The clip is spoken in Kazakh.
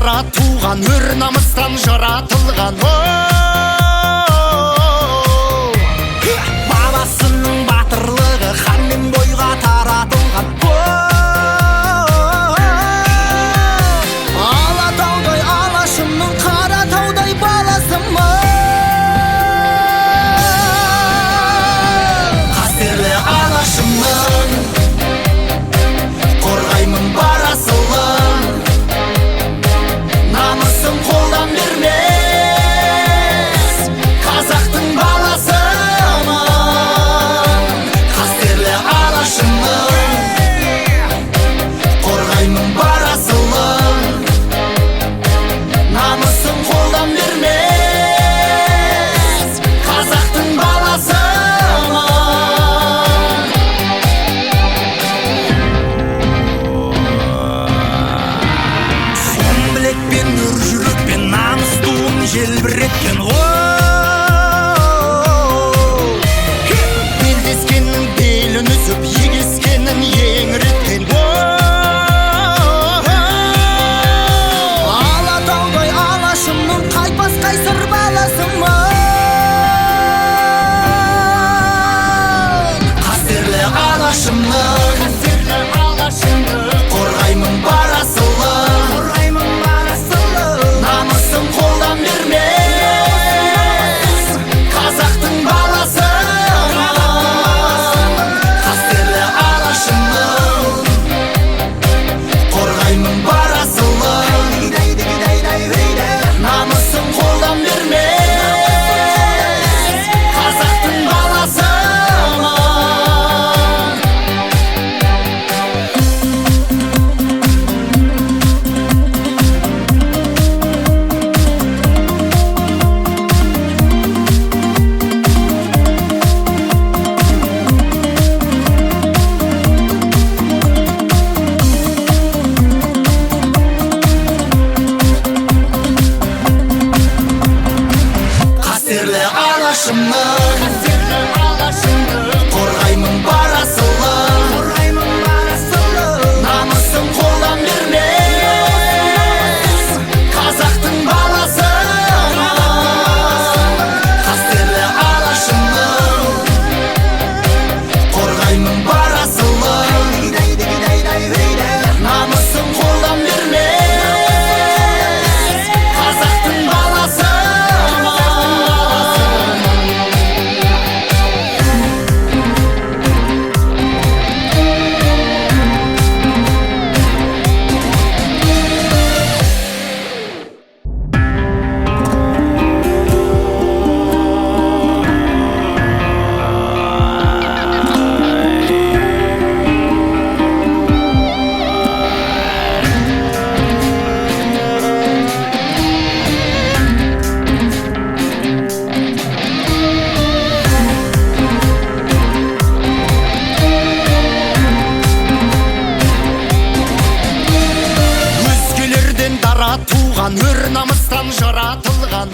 дара туған, өр намыстан жаратылған. Бабасының батырлығы ханмен бойға таратылған. Алатаудай алашымның, қаратаудай баласымын. Қастерлі алашымның, қорғаймын бар асылын. Намысын қолдан бермес, қазақтың баласымын. Қастерлі алашымның, қорғаймын бар асылын. Намысын қолдан бермес, қазақтың баласымын. Сон білекпен, өр жүрекпен, намыс туын желбіреткен. Белдескеннің белін үзіп, егескенін еңіреткен. Алатаудай алашымның, қайтпас қайсыр баласымын. Қастерлі алашымның, қорғаймын бар асылын. Намысын қолдан бермес, қазақтың баласымын. Қастерлі алашымның, қорғаймын бар асылын. Намысын қолдан бермес, қазақтың баласымын. Қастерлі алашымның, қорғаймын бар асылын. Намысын қолдан бермес, қазақтың баласымын. Қастерлі алашымның, қорғаймын бар асылын. Намысын қолдан бермес, қазақтың баласымын. Өзгелерден дара туған, өр намыстан жаратылған.